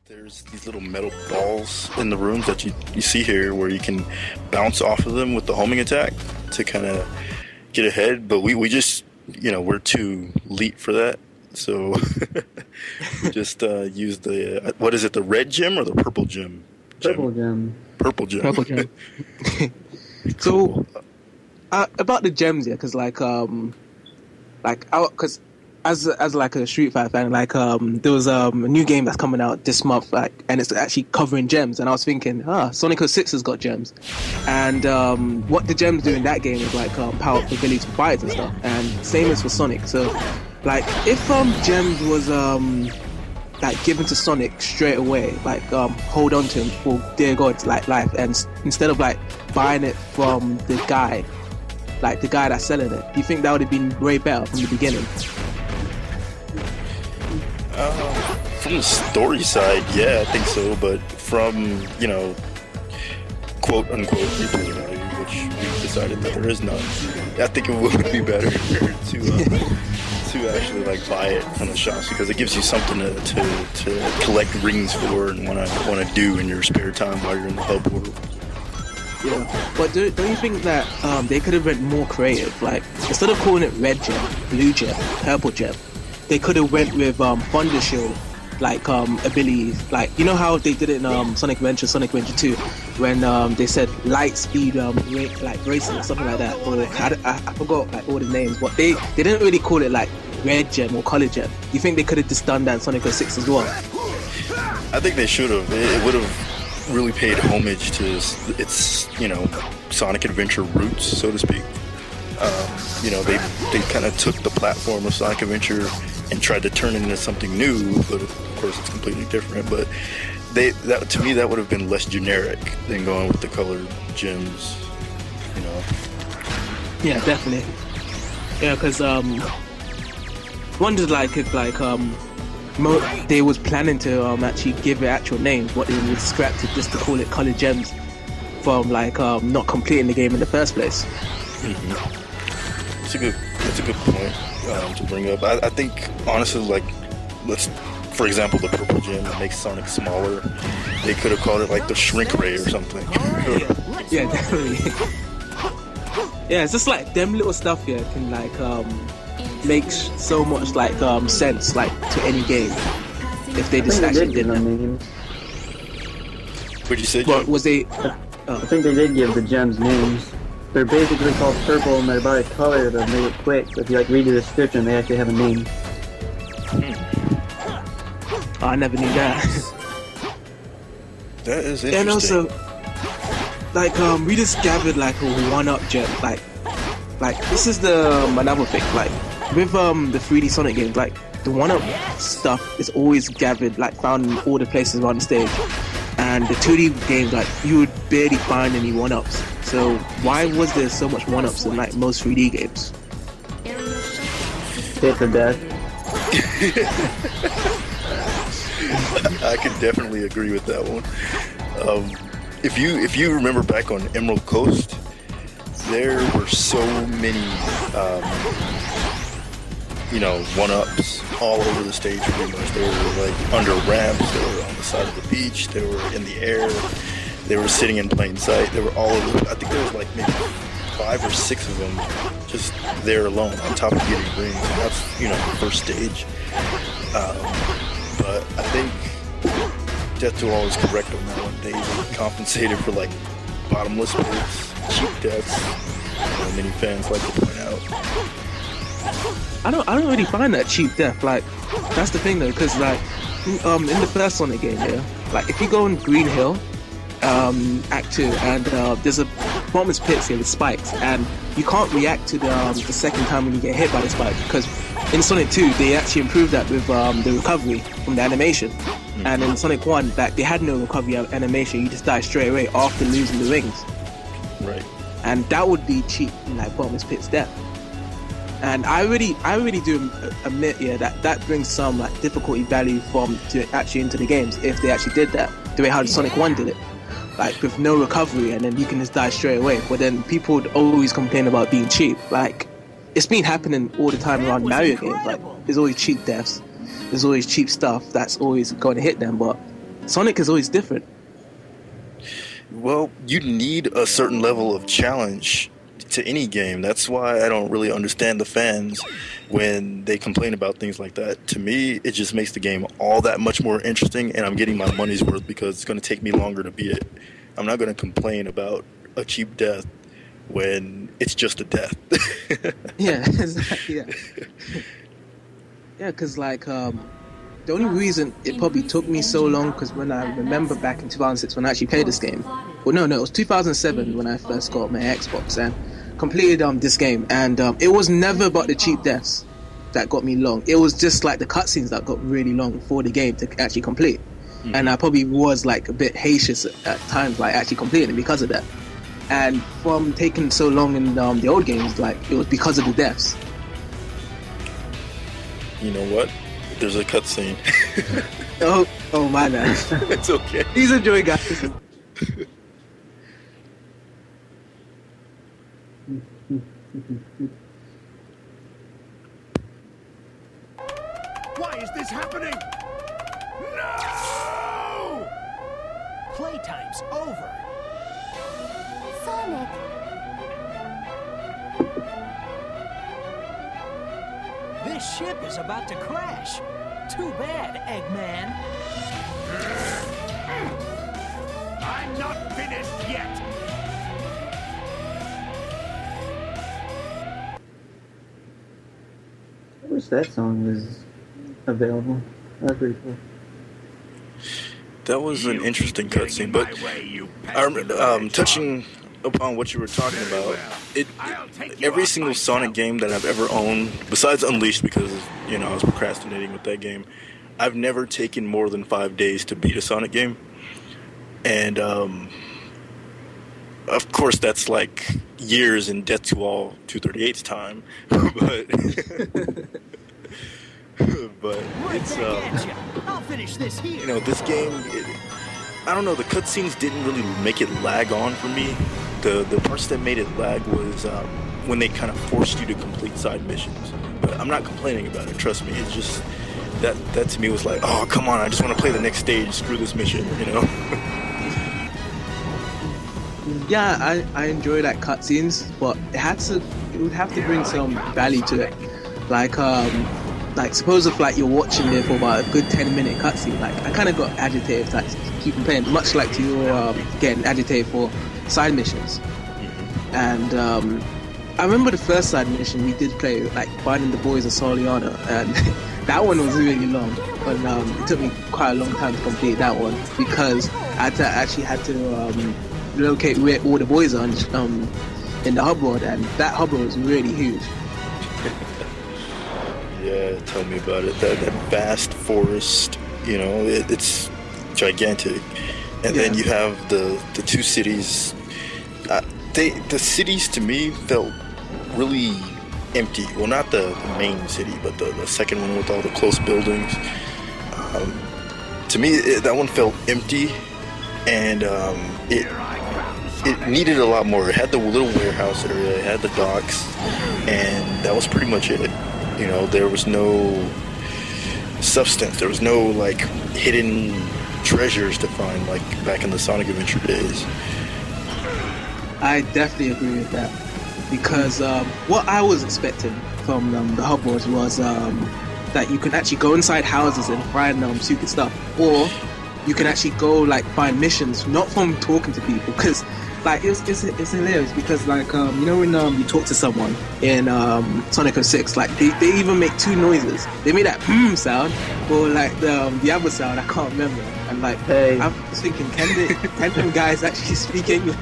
There's these little metal balls in the rooms that you see here where you can bounce off of them with the homing attack to kind of get ahead. But we just, we're too elite for that. So we just use the, what is it, the red gem or the purple gem? Purple gem. Purple gem. Purple gem. Cool. So, about the gems, yeah, because because as like a Street Fighter fan, there was a new game that's coming out this month, and it's actually covering gems, and I was thinking, Sonic 06 has got gems, and what the gems do in that game is power up ability to fight and stuff, and same as for Sonic. So, if gems was given to Sonic straight away, hold on to him for dear God's life, and instead of buying it from the guy that's selling it, do you think that would have been way better from the beginning? From the story side, yeah, I think so. But from, quote unquote replay value, which we've decided that there is none, I think it would be better to actually buy it from the shops, because it gives you something to collect rings for and want to do in your spare time while you're in the hub world. Yeah, but don't you think that they could have been more creative? Instead of calling it red gem, blue gem, purple gem, they could have went with Thunder Shield, abilities. How they did it in Sonic Adventure 2, when they said light speed racing or something like that. Or I forgot all the names, but they didn't really call it red gem or color gem. Do you think they could have just done that in Sonic 06 as well? I think they should have. It would have really paid homage to its Sonic Adventure roots, so to speak. They kind of took the platform of Sonic Adventure and tried to turn it into something new, but of course it's completely different. But to me that would have been less generic than going with the colored gems. Yeah, definitely. Yeah, because wondered if they was planning to actually give it actual names, what they would scrap it just to call it colored gems from not completing the game in the first place. Mm-hmm. That's a good point to bring up. I think honestly, for example, the purple gem that makes Sonic smaller, they could have called it the shrink ray or something. Yeah, definitely. Yeah, it's just them little stuff here can make so much sense to any game if they just actually did that. What'd you say, John? Was they? I think they did give the gems names. They're basically called purple, and they're about a color that made it quick. So if you read the description, they actually have a name. Oh, I never knew that. That is interesting. And also, we just gathered a one-up gem. This is another thing. With the 3D Sonic games, the one-up stuff is always gathered, found in all the places around the stage. And the 2D games, you would barely find any one-ups. So why was there so much one-ups in most 3D games? Hit the death. I can definitely agree with that one. If you remember back on Emerald Coast, there were so many one-ups all over the stage pretty much. They were under ramps, they were on the side of the beach, they were in the air, they were sitting in plain sight, they were all over. I think there was maybe 5 or 6 of them just there alone on top of getting rings, and that's the first stage. But I think Death to All is correct on that one. They compensated for bottomless pits, cheap deaths, many fans like to point out. I don't really find that cheap death. That's the thing though, because in the first Sonic game, yeah, if you go on Green Hill, Act 2, and there's a bottomless pits here with spikes, and you can't react to the second time when you get hit by the spike, because in Sonic 2 they actually improved that with the recovery from the animation. Mm-hmm. And in Sonic 1, they had no recovery animation, you just die straight away after losing the rings. Right. And that would be cheap in bottomless pits death. And I really do admit, yeah, that brings some difficulty value to actually into the games if they actually did that the way how Sonic 1 did it, with no recovery, and then you can just die straight away. But then people would always complain about being cheap. It's been happening all the time around Mario games. There's always cheap deaths, there's always cheap stuff that's always going to hit them. But Sonic is always different. Well, you need a certain level of challenge to any game. That's why I don't really understand the fans when they complain about things like that. To me, it just makes the game all that much more interesting, and I'm getting my money's worth because it's going to take me longer to beat it. I'm not going to complain about a cheap death when it's just a death. Yeah, exactly, yeah. Yeah, because like the only reason it probably took me so long, because when I remember back in 2006 when I actually played this game, well, no, it was 2007 when I first got my Xbox and completed this game, and it was never about the cheap deaths that got me long. It was just like the cutscenes that got really long for the game to actually complete. Mm-hmm. And I probably was like a bit hastious at times, like actually completing it because of that. And from taking so long in the old games, like it was because of the deaths. You know what? There's a cutscene. oh my bad. It's okay. Please enjoy, guys. Why is this happening? No! Playtime's over. Sonic. This ship is about to crash. Too bad, Eggman. I'm not finished yet. I wish that song was available. That's pretty cool. That was an interesting cutscene, but I remember touching upon what you were talking about. Every single Sonic game that I've ever owned, besides Unleashed, because I was procrastinating with that game, I've never taken more than 5 days to beat a Sonic game, and of course that's like years in Death to All 238's time, but it's I'll finish this here. This game, I don't know, the cutscenes didn't really make it lag on for me. The parts that made it lag was when they kind of forced you to complete side missions. But I'm not complaining about it, trust me. It's just that to me was like, oh, come on, I just want to play the next stage, screw this mission, Yeah, I enjoy that cutscenes, but it would have to bring some value to it. Like suppose if like you're watching it for about a good 10-minute cutscene, like I kind of got agitated, like keep on playing, much like you're getting agitated for side missions. And I remember the first side mission we did play, like finding the boys of Soliana, and that one was really long, but it took me quite a long time to complete that one because I had to locate where all the boys are in the hub world, and that hub world was really huge. Yeah, tell me about it. That vast forest, it's gigantic. And then you have the two cities. The cities to me felt really empty. Well, not the main city, but the second one with all the close buildings. To me, that one felt empty, and it needed a lot more. It had the little warehouse area, it had the docks, and that was pretty much it. There was no substance. There was no like hidden treasures to find like back in the Sonic Adventure days. I definitely agree with that because what I was expecting from the hub wars was that you can actually go inside houses and find secret stuff, or you can actually go like find missions not from talking to people, because like it's hilarious because like when you talk to someone in Sonic 06, like they even make two noises. They made that sound, or like the other sound I can't remember. And like hey. I was thinking, can them guys actually speak English?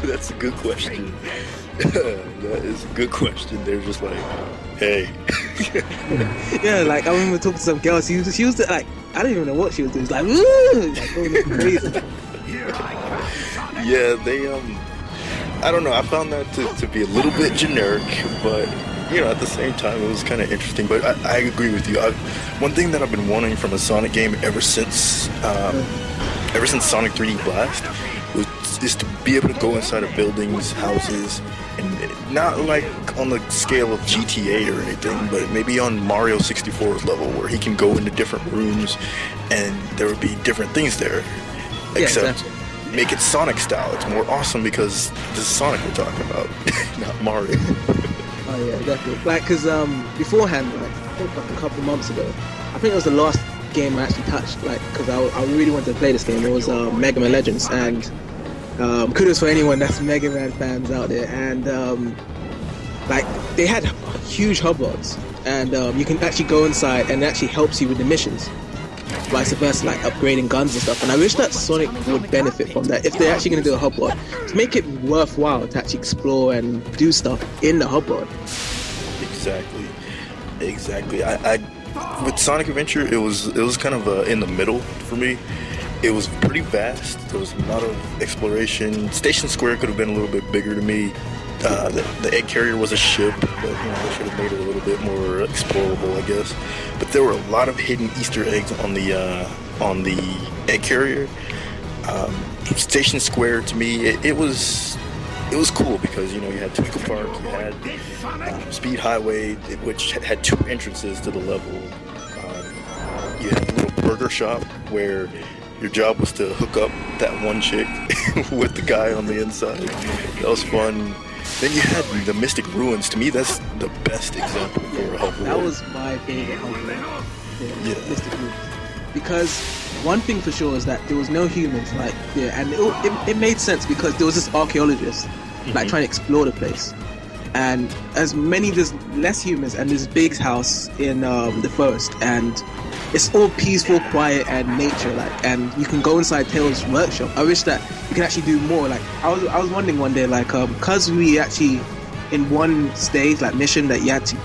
That's a good question. That is a good question. They're just like, hey. Yeah, like I remember talking to some girl. She was like, I don't even know what she was doing. It's like, woo, like going crazy. Yeah, they I don't know. I found that to be a little bit generic, but at the same time, it was kind of interesting. But I agree with you. One thing that I've been wanting from a Sonic game ever since Sonic 3D Blast is to be able to go inside of buildings, houses, and not like on the scale of GTA or anything, but maybe on Mario 64's level, where he can go into different rooms and there would be different things there. Except make it Sonic style. It's more awesome because this is Sonic we're talking about, not Mario. Oh yeah, definitely. Like, cause beforehand, like I think like a couple months ago, I think it was the last game I actually touched. Like, cause I really wanted to play this game. It was Mega Man Legends, and kudos for anyone that's Mega Man fans out there. And like they had huge hubbards, and you can actually go inside, and it actually helps you with the missions. Vice versa, like upgrading guns and stuff. And I wish that Sonic would benefit from that if they're actually going to do a hubbard, to make it worthwhile to actually explore and do stuff in the hubbard. Exactly. I with Sonic Adventure, it was kind of in the middle for me. It was pretty vast. There was a lot of exploration. Station Square could have been a little bit bigger to me. The egg carrier was a ship, but they should have made it a little bit more explorable, I guess. But there were a lot of hidden Easter eggs on the egg carrier. Station Square, to me, it was cool because you had Twinkle Park, you had Speed Highway, which had 2 entrances to the level. You had a little burger shop where your job was to hook up that one chick with the guy on the inside. That was fun. Then you had the Mystic Ruins. To me, that's the best example for a hub. That was my favorite hub. Yeah. Mystic Ruins. Because one thing for sure is that there was no humans, and it made sense because there was this archaeologist, trying to explore the place. And there's less humans, and there's Big's house in the forest, and it's all peaceful, quiet, and nature, and you can go inside Tails' workshop. I wish that you could actually do more. I was wondering one day, because we actually in one stage, mission that you had to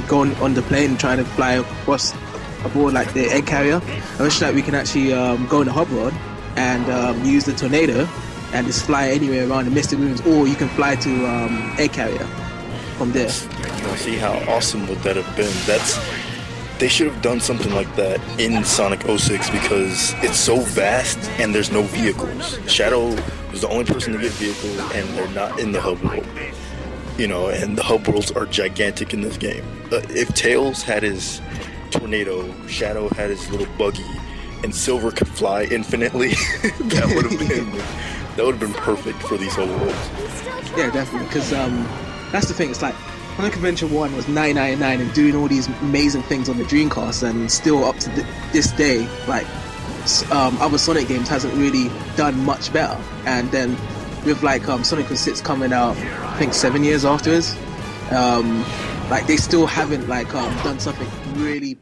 go on the plane and try to fly across aboard the egg carrier. I wish that we can actually go in the hub rod and use the tornado and just fly anywhere around the Mystic Ruins, or you can fly to egg carrier from there. See how awesome would that have been? They should have done something like that in Sonic 06 because it's so vast and there's no vehicles. Shadow was the only person to get vehicles, and they're not in the hub world. And the hub worlds are gigantic in this game. If Tails had his tornado, Shadow had his little buggy, and Silver could fly infinitely, that would have been perfect for these hub worlds. Yeah, definitely. Because that's the thing. It's Sonic Adventure 1 was 999 and doing all these amazing things on the Dreamcast, and still up to this day, other Sonic games hasn't really done much better. And then with Sonic 06 coming out, I think 7 years afterwards, they still haven't done something really